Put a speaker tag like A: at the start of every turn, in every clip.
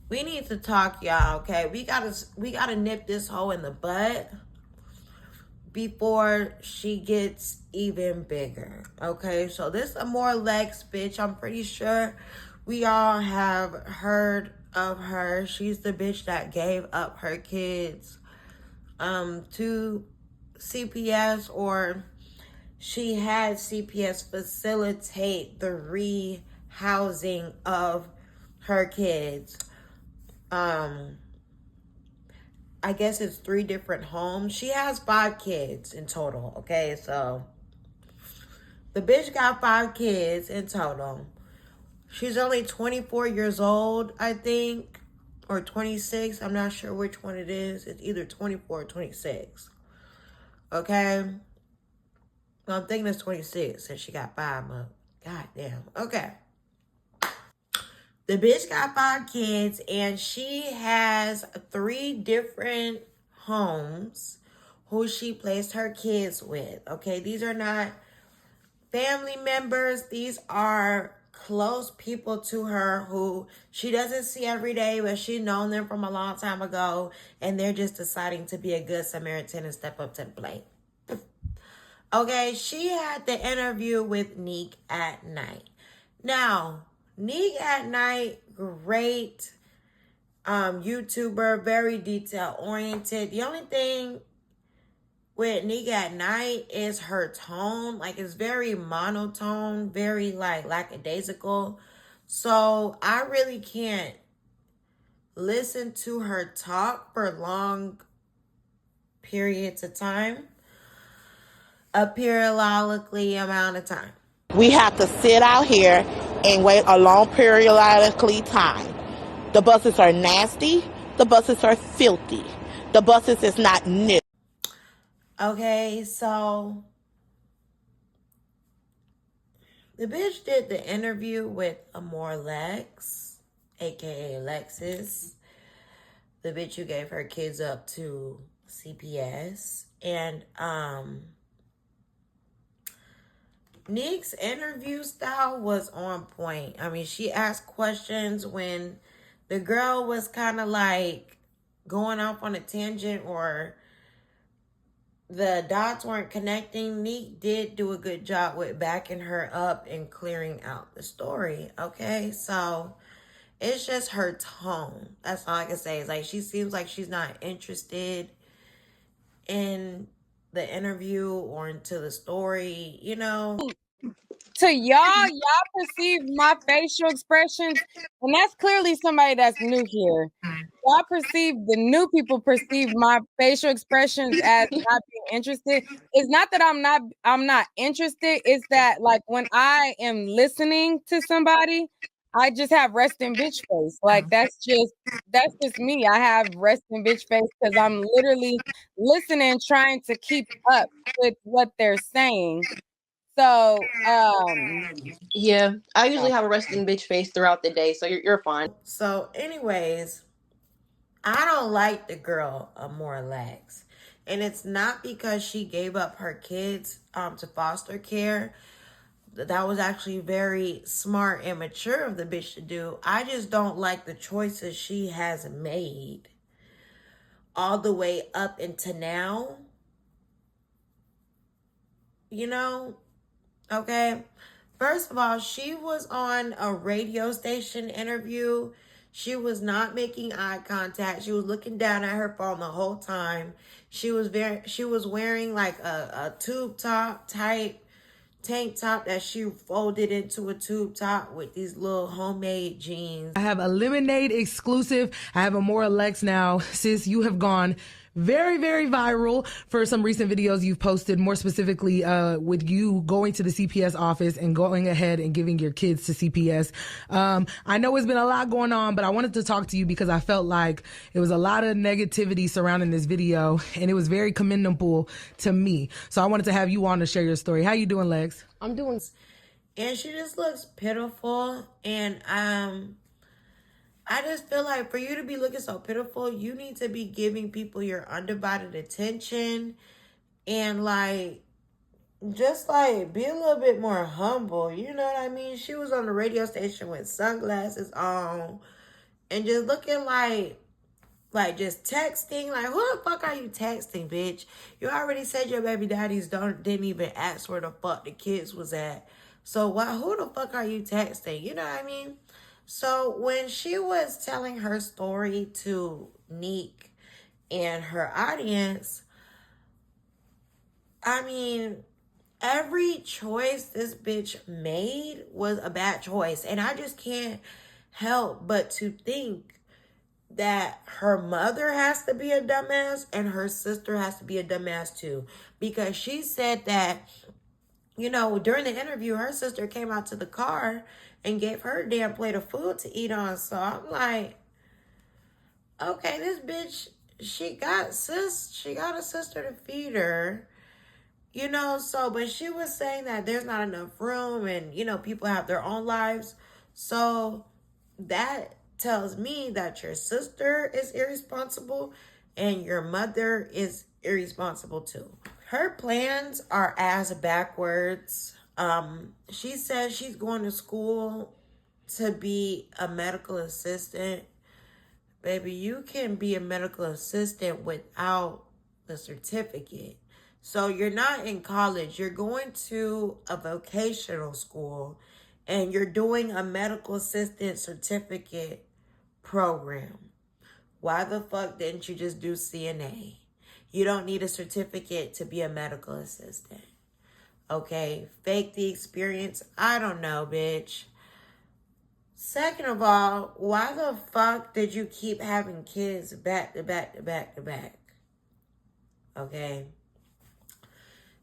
A: We need to talk, y'all, okay? We gotta nip this hoe in the butt before she gets even bigger. Okay, so this Amora Lex bitch, I'm pretty sure we all have heard of her. She's the bitch that gave up her kids to CPS, or she had CPS facilitate the rehousing of her kids. I guess it's 3 different homes. She has 5 kids in total. Okay, so the bitch got 5 kids in total. She's only 24 years old, I think, or 26. I'm not sure which one it is. It's either 24 or 26. Okay, well, I'm thinking it's 26 since she got 5 months. God damn. Okay. The bitch got 5 kids, and she has 3 different homes who she placed her kids with. Okay, these are not family members. These are close people to her who she doesn't see every day, but she's known them from a long time ago, and they're just deciding to be a good Samaritan and step up to the plate. Okay, she had the interview with Neek at Night. Now, Neek at Night, great YouTuber, very detail oriented. The only thing with Neek at Night is her tone. Like, it's very monotone, very like lackadaisical. So I really can't listen to her talk for long periods of time, a periodically amount of time.
B: We have to sit out here and wait a long periodically time. The buses are nasty. The buses are filthy. The buses is not new.
A: Okay, so the bitch did the interview with Amora Lex, aka Alexis, the bitch who gave her kids up to CPS. And Nick's interview style was on point. I mean, she asked questions when the girl was kind of like going off on a tangent, or the dots weren't connecting. Neek did do a good job with backing her up and clearing out the story. Okay, so it's just her tone. That's all I can say. Is like, she seems like she's not interested in the interview or into the story, you know.
C: To y'all perceive my facial expressions, and that's clearly somebody that's new here. Y'all perceive, the new people perceive my facial expressions as not being interested. It's not that I'm not interested. It's that, like, when I am listening to somebody, I just have resting bitch face. Like, that's just me. I have resting bitch face because I'm literally listening, trying to keep up with what they're saying. So,
D: yeah, I usually have a resting bitch face throughout the day, so you're fine.
A: So, anyways, I don't like the girl Amora Lex. And it's not because she gave up her kids to foster care. That was actually very smart and mature of the bitch to do. I just don't like the choices she has made all the way up into now. You know? Okay? First of all, she was on a radio station interview. She was not making eye contact. She was looking down at her phone the whole time. She was wearing like a tube top type tank top that she folded into a tube top with these little homemade jeans.
E: I have a Lemonade exclusive. I have Amora Lex now. Sis, you have gone very, very viral for some recent videos you've posted, more specifically with you going to the CPS office and going ahead and giving your kids to CPS. I know it's been a lot going on, but I wanted to talk to you because I felt like it was a lot of negativity surrounding this video, and it was very commendable to me. So I wanted to have you on to share your story. How you doing, Lex?
D: I'm doing.
A: And she just looks pitiful. And I just feel like for you to be looking so pitiful, you need to be giving people your undivided attention, and like, just like, be a little bit more humble. You know what I mean? She was on the radio station with sunglasses on, and just looking like just texting. Like, who the fuck are you texting, bitch? You already said your baby daddies didn't even ask where the fuck the kids was at. So who the fuck are you texting? You know what I mean? So when she was telling her story to Neek and her audience, I mean, every choice this bitch made was a bad choice. And I just can't help but to think that her mother has to be a dumbass and her sister has to be a dumbass too. Because she said that, you know, during the interview, her sister came out to the car and gave her a damn plate of food to eat on. So I'm like, okay, this bitch, she got a sister to feed her. You know, so, but she was saying that there's not enough room and, you know, people have their own lives. So that tells me that your sister is irresponsible and your mother is irresponsible too. Her plans are ass backwards. She says she's going to school to be a medical assistant. Baby, you can be a medical assistant without the certificate. So you're not in college. You're going to a vocational school and you're doing a medical assistant certificate program. Why the fuck didn't you just do CNA? You don't need a certificate to be a medical assistant. Okay, fake the experience. I don't know, bitch. Second of all, why the fuck did you keep having kids back to back to back to back? Okay.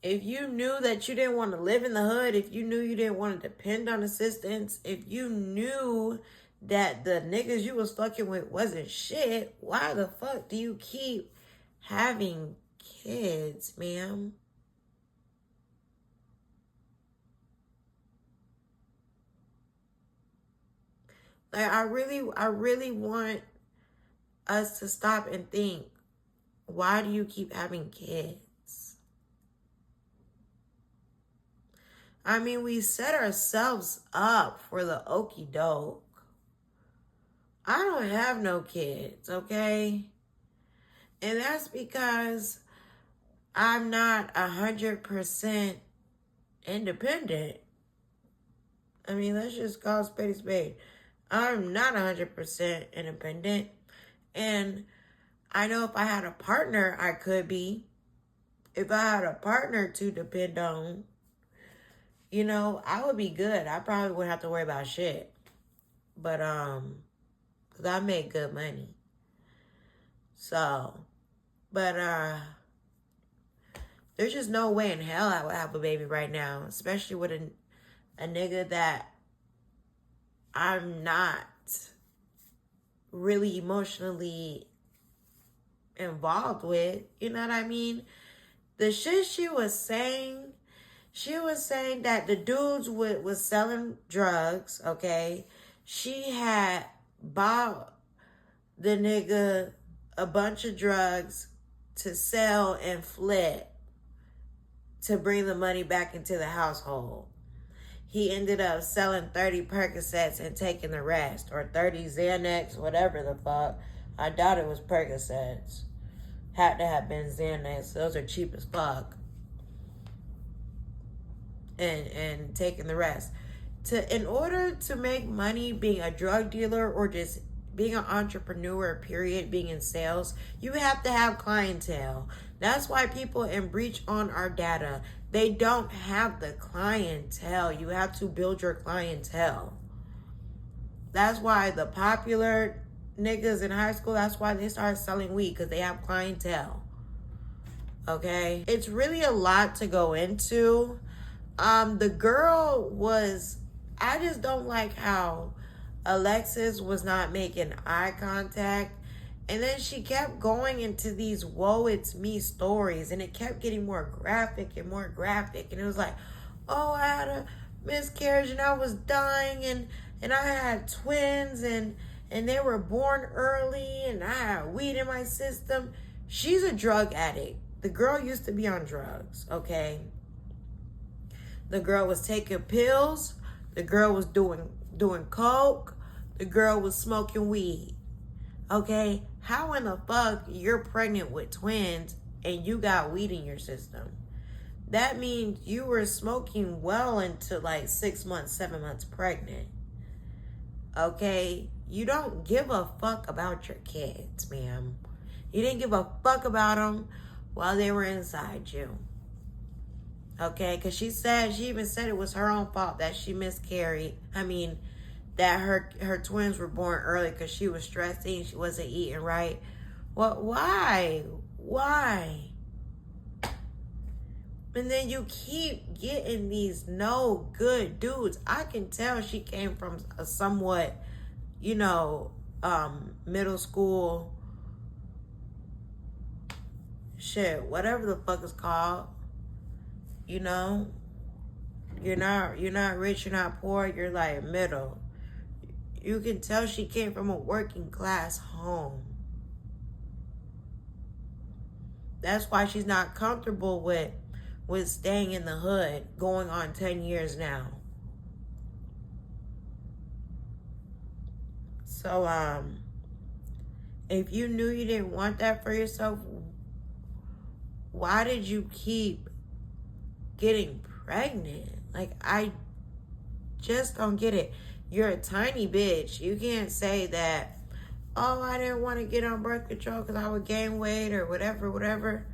A: If you knew that you didn't want to live in the hood, if you knew you didn't want to depend on assistance, if you knew that the niggas you was fucking with wasn't shit, why the fuck do you keep having kids, ma'am? Like, I really want us to stop and think, why do you keep having kids? I mean, we set ourselves up for the okie doke. I don't have no kids, okay? And that's because I'm not 100% independent. I mean, let's just call spade a spade. I'm not 100% independent. And I know if I had a partner, I could be. If I had a partner to depend on, you know, I would be good. I probably wouldn't have to worry about shit. But, because I make good money. So, but, there's just no way in hell I would have a baby right now. Especially with a nigga that I'm not really emotionally involved with. You know what I mean? The shit she was saying that the dudes was selling drugs, okay? She had bought the nigga a bunch of drugs to sell and flip to bring the money back into the household. He ended up selling 30 Percocets and taking the rest, or 30 Xanax, whatever the fuck. I doubt it was Percocets. Had to have been Xanax. Those are cheap as fuck. And taking the rest. In order to make money being a drug dealer or just being an entrepreneur, period, being in sales, you have to have clientele. That's why people in breach on our data, they don't have the clientele. You have to build your clientele. That's why the popular niggas in high school, that's why they start selling weed, because they have clientele. Okay? It's really a lot to go into. The girl was, I just don't like how Alexis was not making eye contact. And then she kept going into these woe it's me stories, and it kept getting more graphic and more graphic. And it was like, oh, I had a miscarriage and I was dying, and I had twins and they were born early, and I had weed in my system. She's a drug addict. The girl used to be on drugs, okay? The girl was taking pills. The girl was doing coke. the girl was smoking weed. Okay? How in the fuck you're pregnant with twins and you got weed in your system? That means you were smoking well into like 6 months, 7 months pregnant. Okay? You don't give a fuck about your kids, ma'am. You didn't give a fuck about them while they were inside you. Okay? Because she even said it was her own fault that she miscarried. That her twins were born early because she was stressing. She wasn't eating right. Well, why? Why? And then you keep getting these no good dudes. I can tell she came from a somewhat, middle school shit, whatever the fuck it's called. You're not rich, you're not poor, you're like middle. You can tell she came from a working class home. That's why she's not comfortable with staying in the hood, going on 10 years now. So, if you knew you didn't want that for yourself, why did you keep getting pregnant? Like, I just don't get it. You're a tiny bitch. You can't say that, oh, I didn't want to get on birth control because I would gain weight or whatever.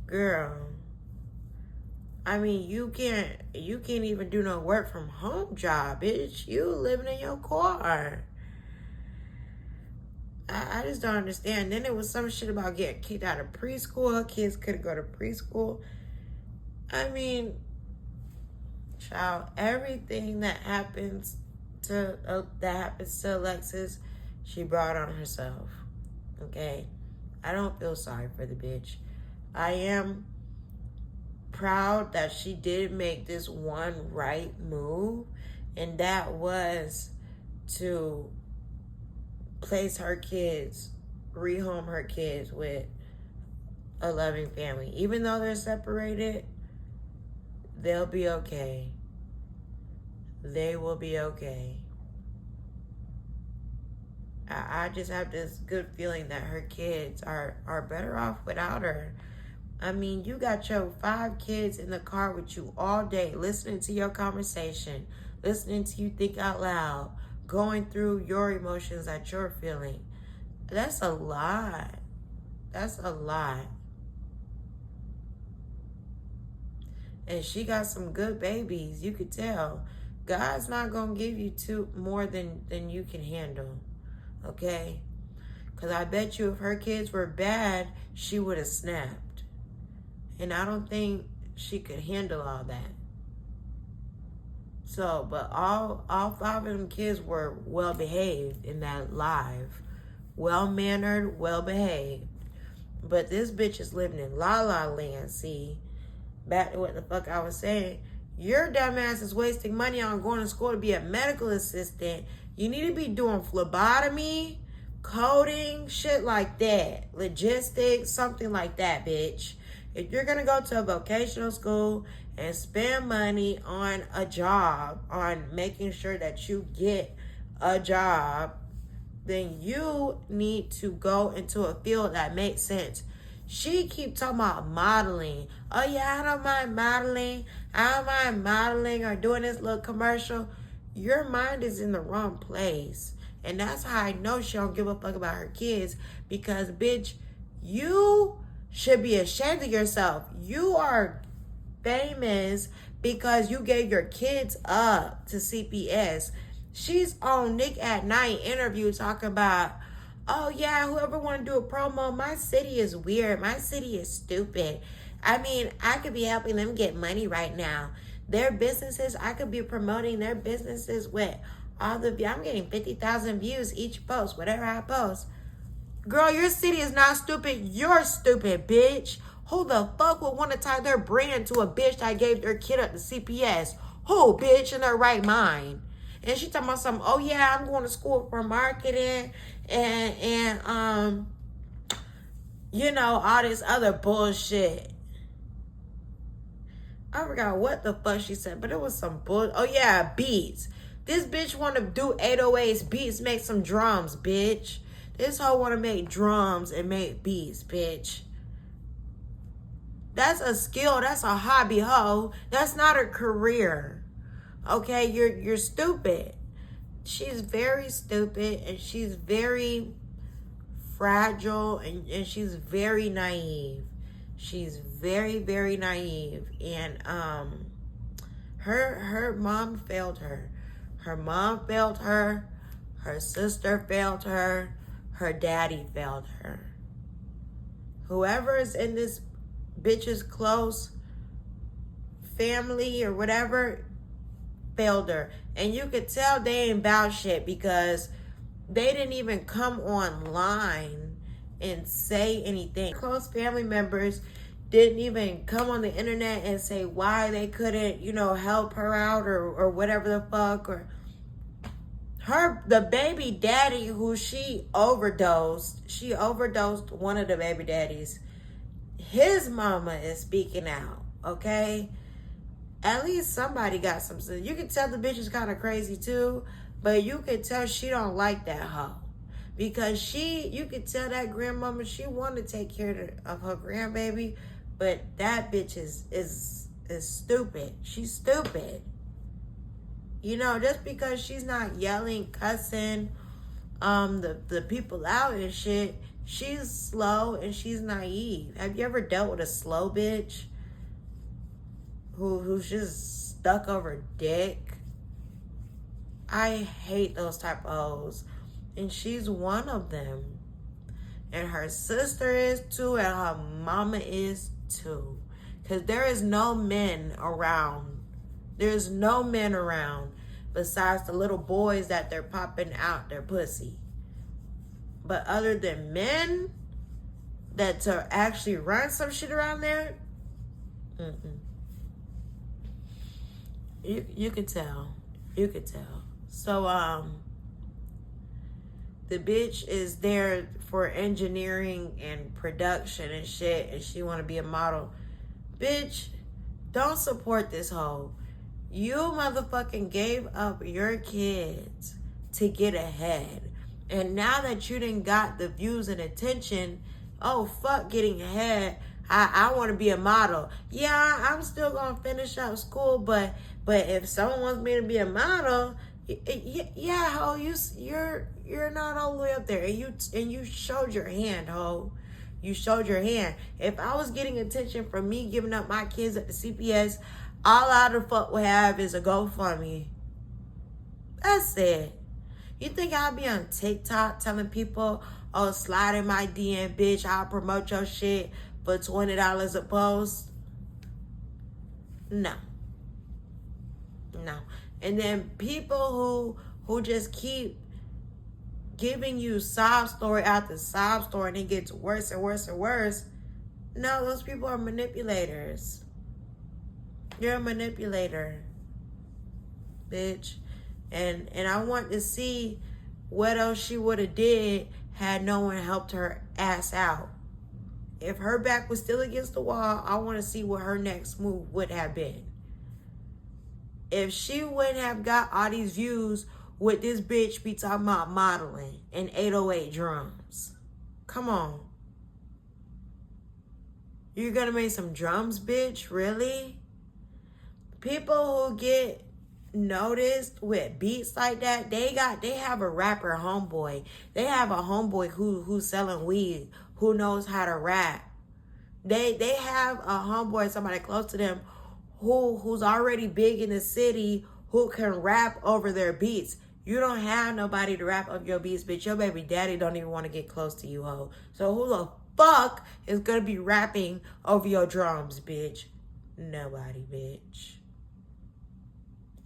A: Girl, you can't even do no work from home job, bitch. You living in your car. I just don't understand. Then it was some shit about getting kicked out of preschool. Her kids couldn't go to preschool. Child, everything that happens to Alexis, she brought on herself. Okay? I don't feel sorry for the bitch. I am proud that she did make this one right move, and that was to place her kids, rehome her kids with a loving family. Even though they're separated, they'll be okay. They will be okay. I just have this good feeling that her kids are better off without her. You got your 5 kids in the car with you all day, listening to your conversation, listening to you think out loud, going through your emotions that you're feeling. That's a lot. That's a lot. And she got some good babies. You could tell. God's not going to give you more than you can handle. Okay? Because I bet you if her kids were bad, she would have snapped. And I don't think she could handle all that. So, but all 5 of them kids were well behaved in that live. Well mannered, well behaved. But this bitch is living in La La Land, see? Back to what the fuck I was saying. Your dumbass is wasting money on going to school to be a medical assistant. You need to be doing phlebotomy, coding, shit like that. Logistics, something like that, bitch. If you're going to go to a vocational school and spend money on a job, on making sure that you get a job, then you need to go into a field that makes sense. She keep talking about modeling. Oh yeah, I don't mind modeling. I don't mind modeling or doing this little commercial. Your mind is in the wrong place. And that's how I know she don't give a fuck about her kids. Because, bitch, you should be ashamed of yourself. You are famous because you gave your kids up to CPS. She's on Nick at Night interview talking about, oh yeah, whoever want to do a promo, my city is weird. My city is stupid. I could be helping them get money right now. Their businesses, I could be promoting their businesses with all the views. I'm getting 50,000 views each post, whatever I post. Girl, your city is not stupid. You're stupid, bitch. Who the fuck would want to tie their brand to a bitch that gave their kid up to CPS? Who, bitch, in their right mind? And she talking about something, oh yeah, I'm going to school for marketing and all this other bullshit. I forgot what the fuck she said, but it was some bull. Oh yeah, beats. This bitch want to do 808s, beats, make some drums, bitch. This hoe want to make drums and make beats, bitch. That's a skill. That's a hobby, hoe. That's not a career. Okay, you're stupid. She's very stupid, and she's very fragile, and she's very naive. She's very, very naive. And her mom failed her. Her mom failed her. Her sister failed her. Her daddy failed her. Whoever is in this bitch's close family or whatever failed her. And you could tell they ain't about shit because they didn't even come online and say anything. Close family members didn't even come on the internet and say why they couldn't, help her out or whatever the fuck. Or the baby daddy who she overdosed one of the baby daddies. His mama is speaking out, okay? At least somebody got some sense. You can tell the bitch is kind of crazy too, but you can tell she don't like that hoe. Because you can tell that grandmama, she want to take care of her grandbaby, but that bitch is stupid. She's stupid. Just because she's not yelling, cussing, the people out and shit, she's slow and she's naive. Have you ever dealt with a slow bitch who's just stuck over dick? I hate those type of hoes. And she's one of them. And her sister is too, and her mama is too. Because there is no men around. There's no men around besides the little boys that they're popping out their pussy. But other than men that to actually run some shit around there, you could tell. You could tell. So, the bitch is there for engineering and production and shit, and she want to be a model. Bitch, don't support this hoe. You motherfucking gave up your kids to get ahead. And now that you done got the views and attention, oh, fuck getting ahead. I want to be a model. Yeah, I'm still going to finish up school, but if someone wants me to be a model, yeah, ho, you're not all the way up there, and you showed your hand, ho. You showed your hand. If I was getting attention from me giving up my kids at the CPS, all I the fuck would have is a GoFundMe. That's it. You think I'll be on TikTok telling people, oh, slide in my DM, bitch, I'll promote your shit for $20 a post? No. And then people who just keep giving you sob story after sob story, and it gets worse and worse and worse. No, those people are manipulators. You're a manipulator, bitch. And I want to see what else she would have did had no one helped her ass out. If her back was still against the wall, I want to see what her next move would have been. If she wouldn't have got all these views, would this bitch be talking about modeling and 808 drums? Come on. You're gonna make some drums, bitch? Really? People who get noticed with beats like that, they have a rapper homeboy. They have a homeboy who's selling weed, who knows how to rap. They have a homeboy, somebody close to them, who's already big in the city, who can rap over their beats. You don't have nobody to rap over your beats, bitch. Your baby daddy don't even want to get close to you, ho. So who the fuck is gonna be rapping over your drums, bitch? Nobody, bitch.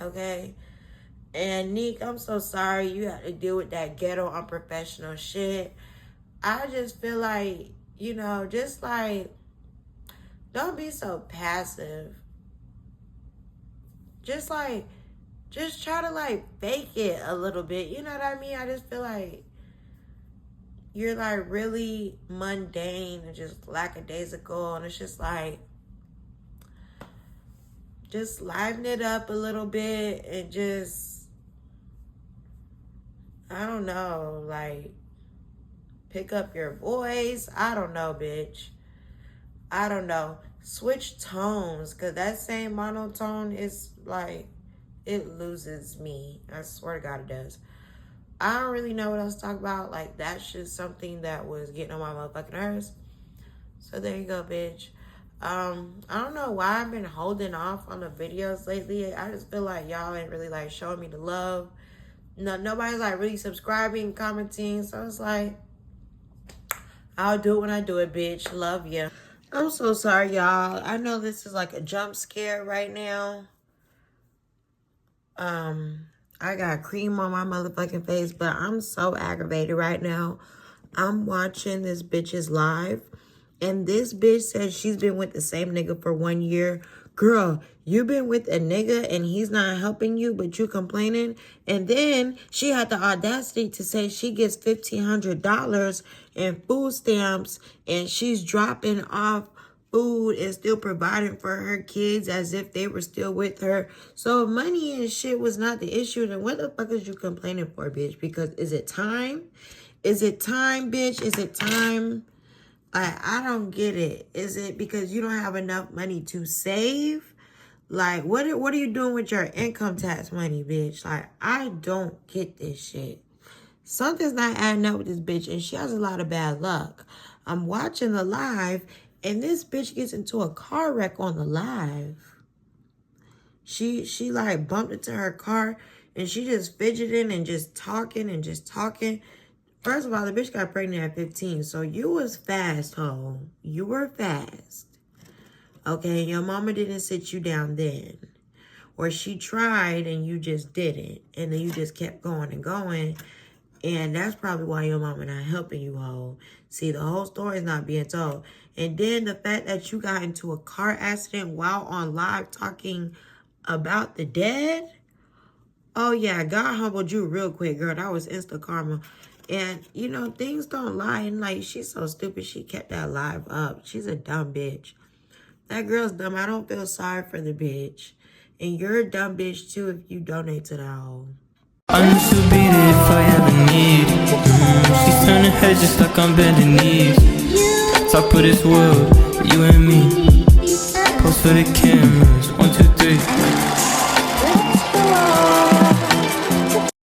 A: Okay? And Nick, I'm so sorry you had to deal with that ghetto unprofessional shit. I just feel like, just like, don't be so passive. Just try to fake it a little bit. You know what I mean? I just feel like you're really mundane and just lackadaisical, and it's just liven it up a little bit and just I don't know, like, pick up your voice. I don't know, bitch. I don't know. Switch tones, because that same monotone is like, it loses me. I swear to God it does. I don't really know what else to talk about. Like, that's just something that was getting on my motherfucking nerves. So there you go, bitch. I don't know why I've been holding off on the videos lately. I just feel like y'all ain't really like showing me the love. No, nobody's like really subscribing, commenting. So it's like, I'll do it when I do it, bitch. Love you. I'm so sorry, y'all. I know this is like a jump scare right now. I got cream on my motherfucking face, but I'm so aggravated right now. I'm watching this bitch's live, and this bitch says she's been with the same nigga for 1 year. Girl, you been with a nigga and he's not helping you, but you complaining. And then she had the audacity to say she gets $1,500 in food stamps and she's dropping off food and still providing for her kids as if they were still with her. So if money and shit was not the issue, then what the fuck is you complaining for, bitch? Because is it time? Is it time, bitch? Is it time? I don't get it. Is it because you don't have enough money to save? Like, what are you doing with your income tax money, bitch? Like, I don't get this shit. Something's not adding up with this bitch, and she has a lot of bad luck. I'm watching the live, and this bitch gets into a car wreck on the live. She like bumped into her car, and she just fidgeting and just talking and just talking. First of all, the bitch got pregnant at 15, so you was fast, ho. You were fast. Okay, your mama didn't sit you down then. Or she tried and you just didn't. And then you just kept going and going. And that's probably why your mama not helping you, ho. See, the whole story is not being told. And then the fact that you got into a car accident while on live talking about the dead. Oh, yeah, God humbled you real quick, girl. That was instant karma. And, you know, things don't lie. And, like, she's so stupid she kept that live up. She's a dumb bitch. That girl's dumb. I don't feel sorry for the bitch. And you're a dumb bitch, too, if you donate to that hoe.
F: I'm to beat it if I ever need. She's turning heads just like I'm bending knees. Talk for this world, you and me. Post for the cameras, 1, 2, 3.